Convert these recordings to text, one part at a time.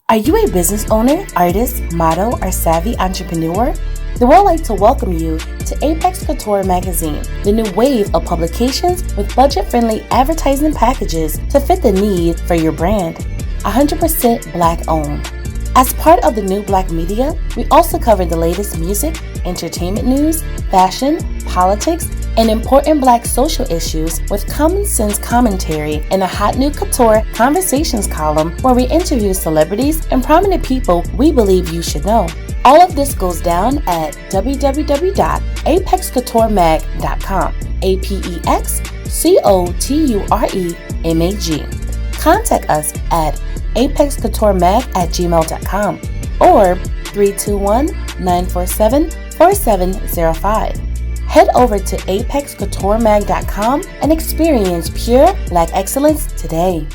Are you a business owner, artist, model, or savvy entrepreneur? Then we'd like to welcome you to Apex Couture Magazine, the new wave of publications with budget-friendly advertising packages to fit the need for your brand. 100% Black owned. As part of the new Black media, we also cover the latest music, entertainment news, fashion, politics, and important Black social issues with common sense commentary in a hot new Coture Conversations column where we interview celebrities and prominent people we believe you should know. All of this goes down at www.apexcouturemag.com. APEXCOTUREMAG. Contact us at apexcouturemag@gmail.com or 321-947-4705. Head over to apexcouturemag.com and experience pure Black excellence today.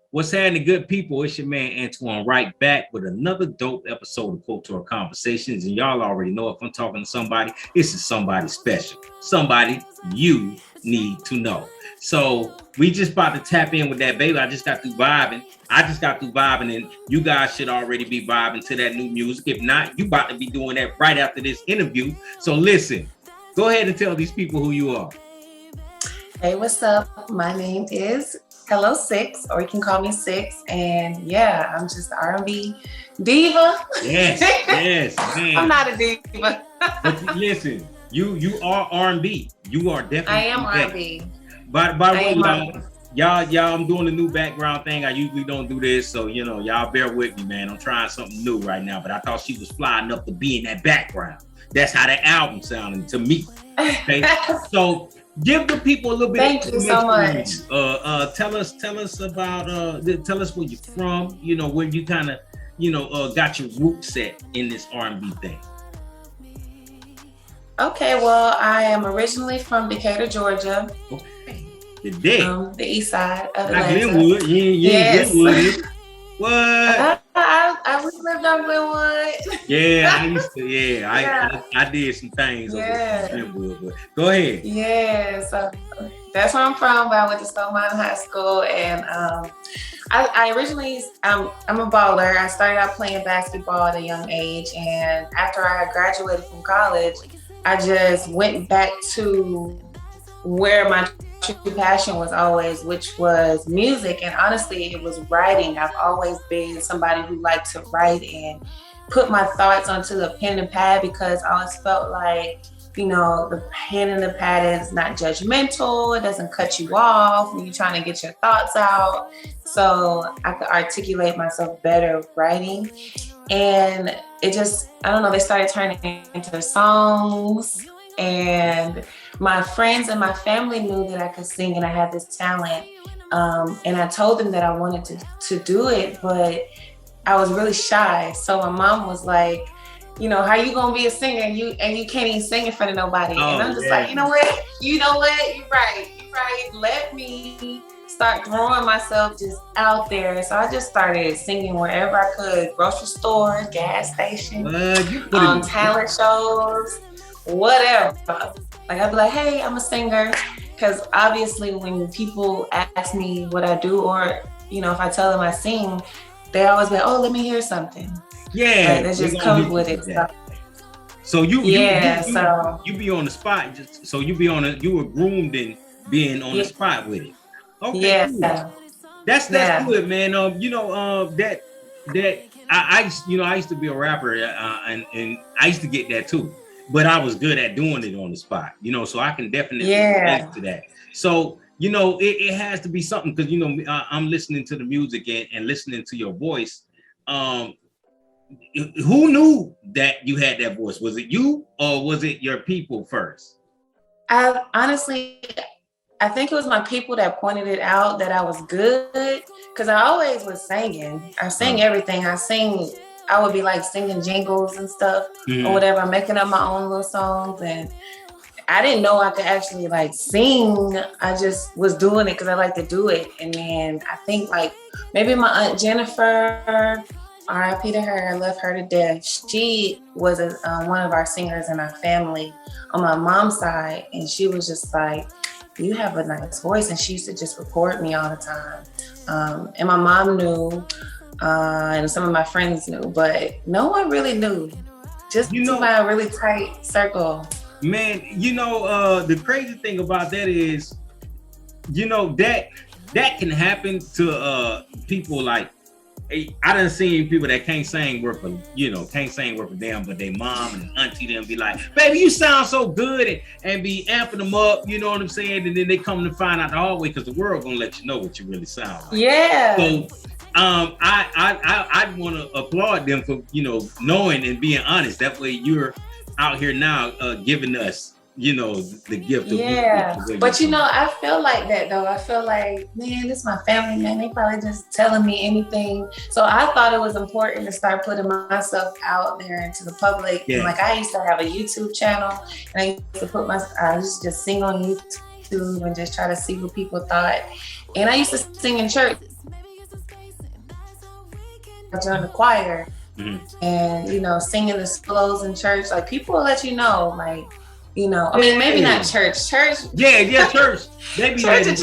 What's happening, good people? It's your man Antoine, right back with another dope episode of Coture Conversations. And y'all already know if I'm talking to somebody, this is somebody special, somebody you need to know. So we just about to tap in with that, baby. I just got through vibing, and you guys should already be vibing to that new music. If not, you about to be doing that right after this interview. So listen, go ahead and tell these people who you are. Hey, what's up? My name is helloSIXX, or you can call me SIXX. And yeah, I'm just R&B diva. Yes, man. I'm not a diva. But listen, you are R&B. You are definitely. I am R&B. By the way, y'all, I'm doing a new background thing. I usually don't do this, so y'all bear with me, man. I'm trying something new right now, but I thought she was fly enough to be in that background. That's how the album sounded to me. Okay, so give the people a little bit. Thank you so much. Tell us about tell us where you're from. Where you kind of got your roots set in this R&B thing. Okay, well, I am originally from Decatur, Georgia. Okay. The east side of Atlanta. Glenwood. Yes. Glenwood. What? I lived on Glenwood. Yeah, I used to. I did some things over Glenwood. But go ahead. Yeah, so that's where I'm from. But I went to Stone Mountain High School, and I originally I'm a baller. I started out playing basketball at a young age, and after I had graduated from college, I just went back to where my true passion was always, which was music. And honestly, it was writing. I've always been somebody who liked to write and put my thoughts onto the pen and pad, because I always felt like, the pen and the pad is not judgmental. It doesn't cut you off when you're trying to get your thoughts out. So I could articulate myself better writing. And it just, I don't know, they started turning into songs. And my friends and my family knew that I could sing and I had this talent. And I told them that I wanted to do it, but I was really shy. So my mom was like, how you gonna be a singer and you can't even sing in front of nobody? And I'm just like, you know what? You're right. Let me start throwing myself just out there. So I just started singing wherever I could, grocery stores, gas stations, talent shows, whatever. Like I'd be like, hey, I'm a singer. Because obviously when people ask me what I do, or, if I tell them I sing, they always be like, oh, let me hear something. Yeah. Like, that just comes with it. So you be on the spot. So you were groomed in being on the spot with it. Okay. Yeah. Cool. That's good, man. I used to be a rapper, and I used to get that too. But I was good at doing it on the spot, so I can definitely relate to that. So, it has to be something, because, I'm listening to the music and listening to your voice. Who knew that you had that voice? Was it you, or was it your people first? I think it was my people that pointed it out that I was good, because I always was singing. I sing everything. I would be like singing jingles and stuff or whatever. I'm making up my own little songs, and I didn't know I could actually like sing. I just was doing it because I like to do it. And then I think like maybe my Aunt Jennifer, R.I.P. to her, I love her to death. She was one of our singers in our family on my mom's side, and she was just like, you have a nice voice. And she used to just record me all the time. And my mom knew, and some of my friends knew, but no one really knew. Just my really tight circle. Man, the crazy thing about that is, that can happen to people like, I done seen people that can't sing worth a damn, but their mom and auntie them be like, baby, you sound so good, and be amping them up, you know what I'm saying? And then they come to find out the hard way, because the world gonna let you know what you really sound like. Yeah. So I want to applaud them for, knowing and being honest. That way you're out here now giving us, the gift of But I feel like that though. I feel like, man, this is my family, man. They probably just telling me anything. So I thought it was important to start putting myself out there into the public. Yeah. And like I used to have a YouTube channel, and I used to I used to just sing on YouTube and just try to see what people thought. And I used to sing in church. I joined the choir, and singing the solos in church. Like people will let you know, like. I mean, maybe not church. Yeah, church. They be church. Church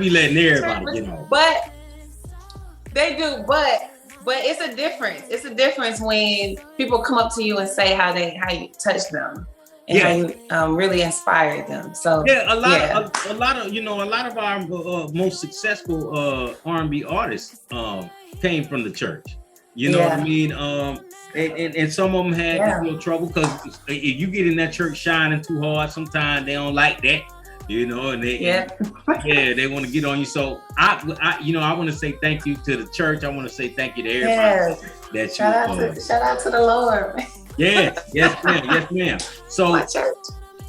be letting everybody, But they do. But it's a difference. It's a difference when people come up to you and say how you touch them and how you really inspired them. So a lot of our most successful R&B artists came from the church. You know what I mean? And some of them had real trouble, because if you get in that church shining too hard, sometimes they don't like that, and they want to get on you. So I want to say thank you to the church. I want to say thank you to everybody. Shout out to the Lord. Yes, ma'am. So my church.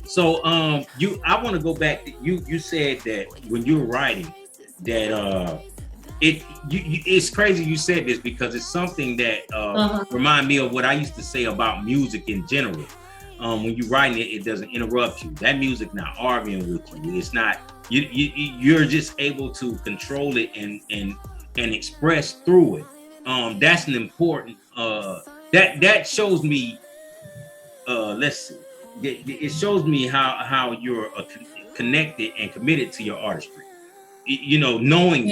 So I want to go back. You said that when you were writing that it's crazy you said this, because it's something that remind me of what I used to say about music in general. When you're writing it doesn't interrupt you. That music not arguing with you. It's not you're just able to control it and express through it. That's an important that shows me. Let's see. It shows me how you're connected and committed to your artistry. Knowing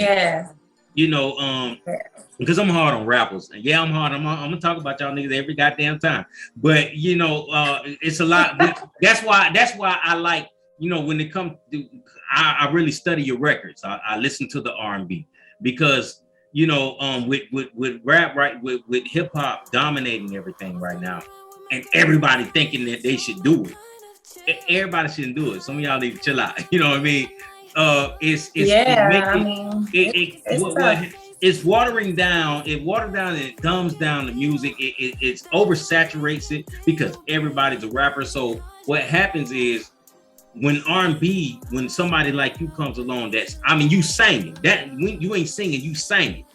because I'm hard on rappers. And I'm hard. I'm gonna talk about y'all niggas every goddamn time. But it's a lot. That's why I like, when it comes to, I really study your records. I listen to the R&B, because with rap, right, with hip hop dominating everything right now, and everybody thinking that they should do it. Everybody shouldn't do it. Some of y'all need to chill out. You know what I mean? It's watering down. It waters down and it dumbs down the music. It oversaturates it, because everybody's a rapper. So what happens is, when R&B, when somebody like you comes along, you singing. That when you ain't singing, you singing,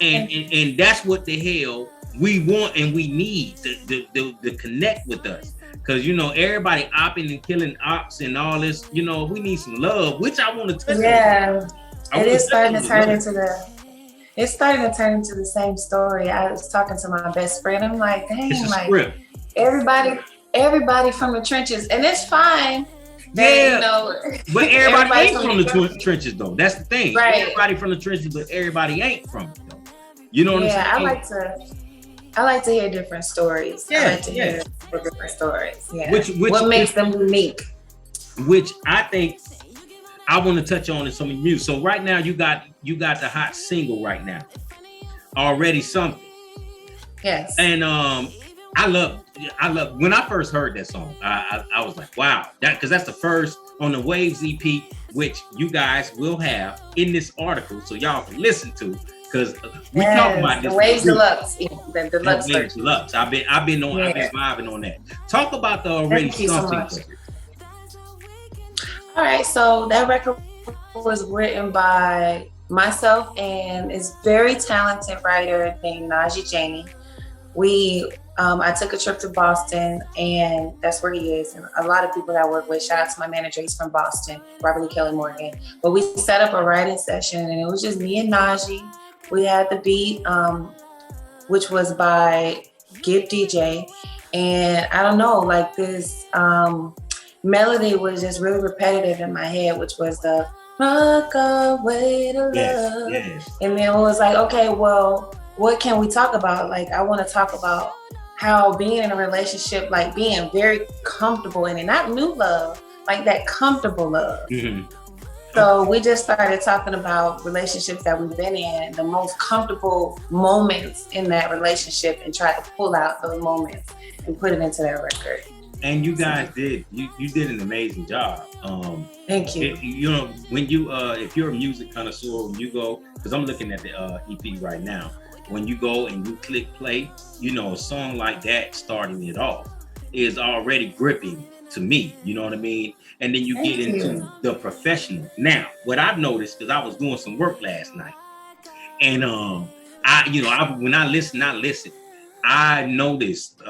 and that's what the hell we want and we need to connect with us. Because everybody opping and killing ops and all this, we need some love, which I want to touch on. It's starting to turn into the same story. I was talking to my best friend. I'm like, dang, like everybody from the trenches, and it's fine. But everybody ain't from the trenches though. That's the thing. Right. Everybody from the trenches, but everybody ain't from it though. You know what I'm saying? I like to hear different stories. I like to hear different stories. Yeah. What makes them unique? Which I think I want to touch on in some of your music. So right now you got the hot single right now. Already Something. Yes. And I love when I first heard that song, I was like, wow, because that's the first on the Waves EP, which you guys will have in this article, so y'all can listen to. Because we talk about this. The Waves Deluxe. The Deluxe version. Deluxe. I've been vibing on that. Talk about the Already Something. So all right, so that record was written by myself and this very talented writer named Najee Janey. I took a trip to Boston, and that's where he is. And a lot of people that I work with, shout out to my manager, he's from Boston, Robert Lee Kelly Morgan. But we set up a writing session, and it was just me and Najee. We had the beat, which was by Gibb DJ. And I don't know, like this melody was just really repetitive in my head, which was the Rock our way to love. Yes. And then it was like, okay, well, what can we talk about? Like, I want to talk about how being in a relationship, like being very comfortable in it, not new love, like that comfortable love. Mm-hmm. So we just started talking about relationships that we've been in, the most comfortable moments in that relationship, and tried to pull out those moments and put it into that record. And you guys did an amazing job. Thank you. You know, when you if you're a music connoisseur, when you go, because I'm looking at the EP right now, when you go and you click play, you know, a song like that starting it off is already gripping to me. You know what I mean? And then you get into the professional. Now, what I've noticed, because I was doing some work last night, and when I listen, I noticed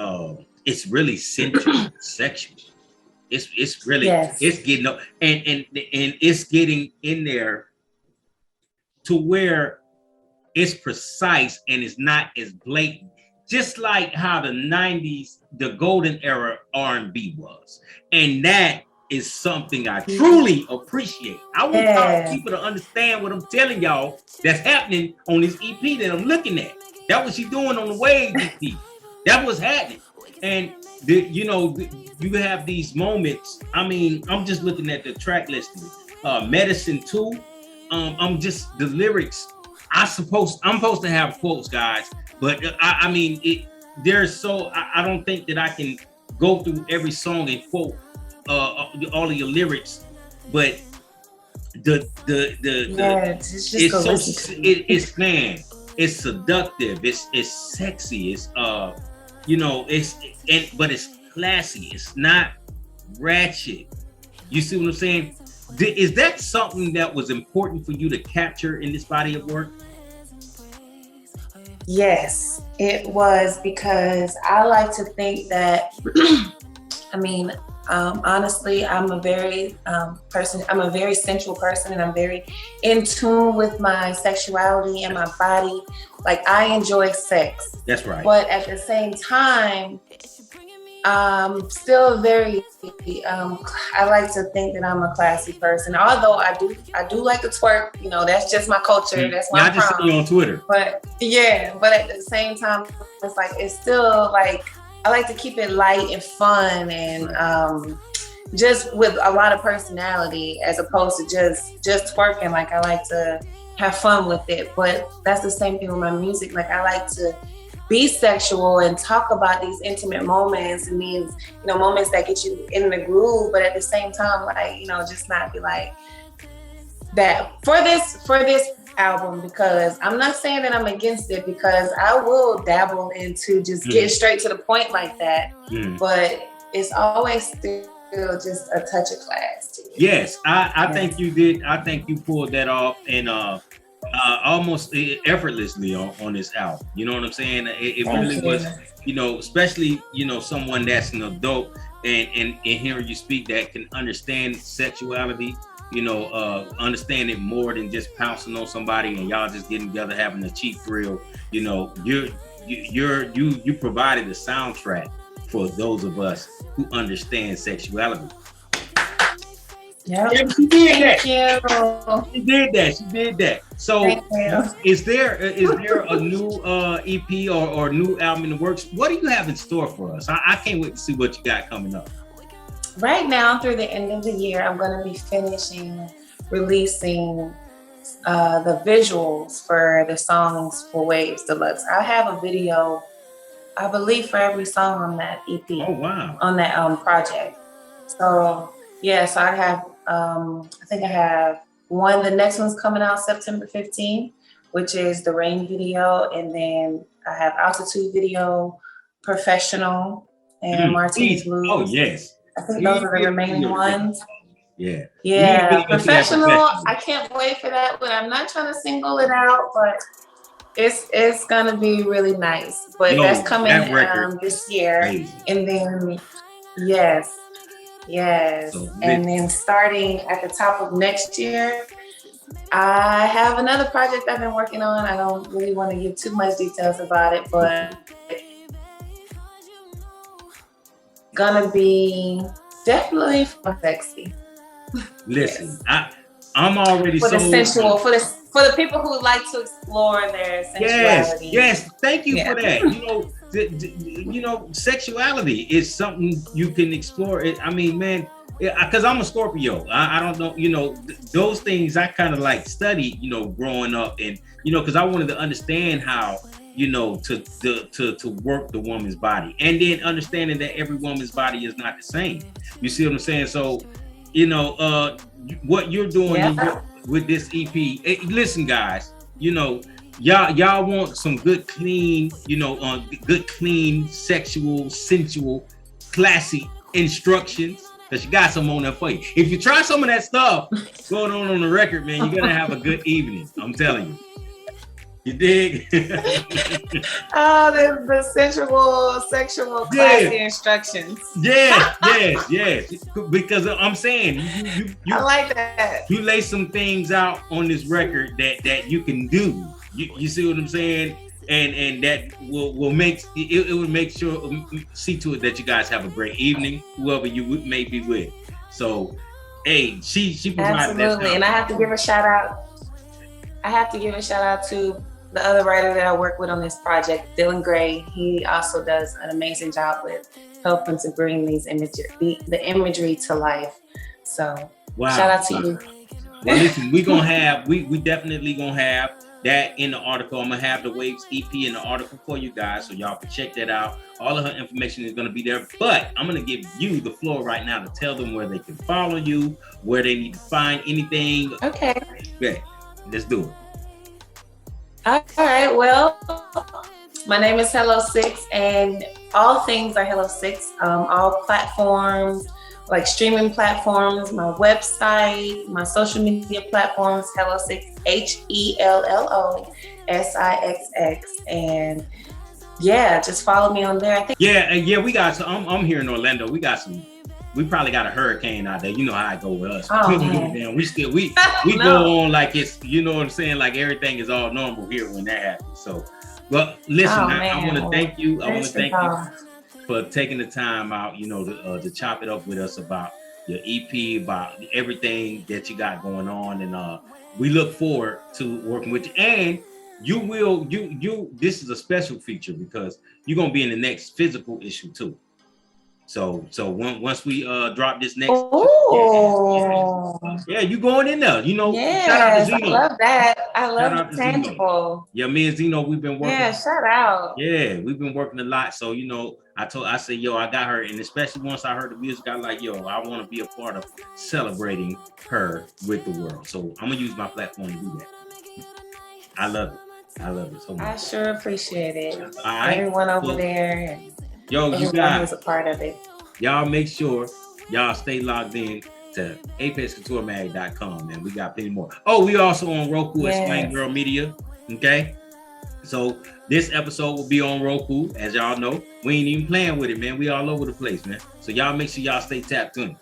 it's really sensual, sexual. It's really it's getting up and it's getting in there to where it's precise and it's not as blatant. Just like how the 90s, the golden era R&B was. And that is something I truly appreciate. I want people to understand what I'm telling y'all that's happening on this EP that I'm looking at. That what she's doing on the Wave EP. That was happening. And you have these moments. I mean, I'm just looking at the track listing. Medicine 2. I'm just the lyrics. I'm supposed to have quotes, guys, but I mean, I don't think that I can go through every song and quote all of your lyrics, but it's seductive, it's sexy, it's but it's classy, it's not ratchet. You see what I'm saying? Is that something that was important for you to capture in this body of work? Yes, it was, because I like to think that, I mean, honestly, I'm a very sensual person, and I'm very in tune with my sexuality and my body. Like, I enjoy sex. That's right. But at the same time, still very, I like to think that I'm a classy person. Although I do like to twerk, you know, that's just my culture. That's where I'm from. I just see you on Twitter. But at the same time, it's like, it's still like, I like to keep it light and fun, and just with a lot of personality, as opposed to just twerking. Like, I like to have fun with it. But that's the same thing with my music. Like, I like to be sexual and talk about these intimate moments and these, moments that get you in the groove, but at the same time, like, just not be like that for this album, because I'm not saying that I'm against it, because I will dabble into just getting straight to the point like that, but it's always still just a touch of class to it. Yes, I think you did. I think you pulled that off, and almost effortlessly on this album. You know what I'm saying? It really was, especially, someone that's an adult and hearing you speak that can understand sexuality, understand it more than just pouncing on somebody and y'all just getting together having a cheap thrill. You provided a soundtrack for those of us who understand sexuality. Yeah, she did that. She did that. So, is there a new EP or new album in the works? What do you have in store for us? I can't wait to see what you got coming up. Right now, through the end of the year, I'm going to be releasing the visuals for the songs for Waves Deluxe. I have a video, I believe, for every song on that EP. Oh, wow. On that project. So, yes, I have. I think I have one. The next one's coming out September 15th, which is the Rain video, and then I have Altitude video, Professional, and Martini's Blues. Oh yes, I think those are the remaining ones. Yeah. Professional. I can't wait for that, but I'm not trying to single it out, but it's gonna be really nice. But that's coming this year, crazy. And then Yes, and then starting at the top of next year, I have another project I've been working on. I don't really want to give too much details about it, but gonna be definitely sexy. Listen, I'm already for the sold. sensual, for the people who like to explore their sensuality. Yes. Thank you for that. Yeah. Sexuality is something you can explore. I mean, man, because I'm a Scorpio. I don't know, those things I kind of like studied, growing up, and because I wanted to understand how, to work the woman's body, and then understanding that every woman's body is not the same. You see what I'm saying? So, what you're doing with this EP. Listen, guys, y'all want some good, clean, good, clean, sexual, sensual, classy instructions. Because you got some on there for you. If you try some of that stuff going on the record, man, you're gonna have a good evening. I'm telling you. You dig? The sensual, sexual, classy instructions. Yes. Because I'm saying you I like that. You lay some things out on this record that you can do. You see what I'm saying? And that will make it will make sure see to it that you guys have a great evening, whoever you may be with. So, hey, she provided that stuff. And I have to give a shout out to the other writer that I work with on this project, Dylan Gray. He also does an amazing job with helping to bring these the imagery to life. So, shout out to you. Well, listen, we definitely gonna have that in the article. I'm gonna have the Waves EP in the article for you guys, so y'all can check that out. All of her information is gonna be there, but I'm gonna give you the floor right now to tell them where they can follow you, where they need to find anything. Okay. Let's do it. All right. Well, my name is helloSIXX, and all things are helloSIXX. All platforms, like streaming platforms, my website, my social media platforms, helloSIXX, HELLOSIXX, and just follow me on there. I think. We got some. I'm here in Orlando. We probably got a hurricane out there. You know how it go with us. Man. We No. go on like it's, what I'm saying, like everything is all normal here when that happens. So, well, listen, I want to thank you. I want to thank you for taking the time out, to chop it up with us about your EP, about everything that you got going on, and we look forward to working with you. And this is a special feature because you're gonna be in the next physical issue too. So once we drop this next, you going in there, Yes, shout out to Zeno. I love that. I love the tangible. Yeah, me and Zeno, we've been working. Yeah, shout out. Yeah, we've been working a lot. So, I said, I got her. And especially once I heard the music, I like, I want to be a part of celebrating her with the world. So I'm going to use my platform to do that. I love it so much. I sure appreciate it. All right. Everyone over there. And you guys, who's a part of it. Y'all make sure y'all stay logged in to apexcouturemag.com, and we got plenty more. Oh, we also on Roku at Slang Girl Media. Okay. So this episode will be on Roku, as y'all know. We ain't even playing with it, man. We all over the place, man. So y'all make sure y'all stay tapped in.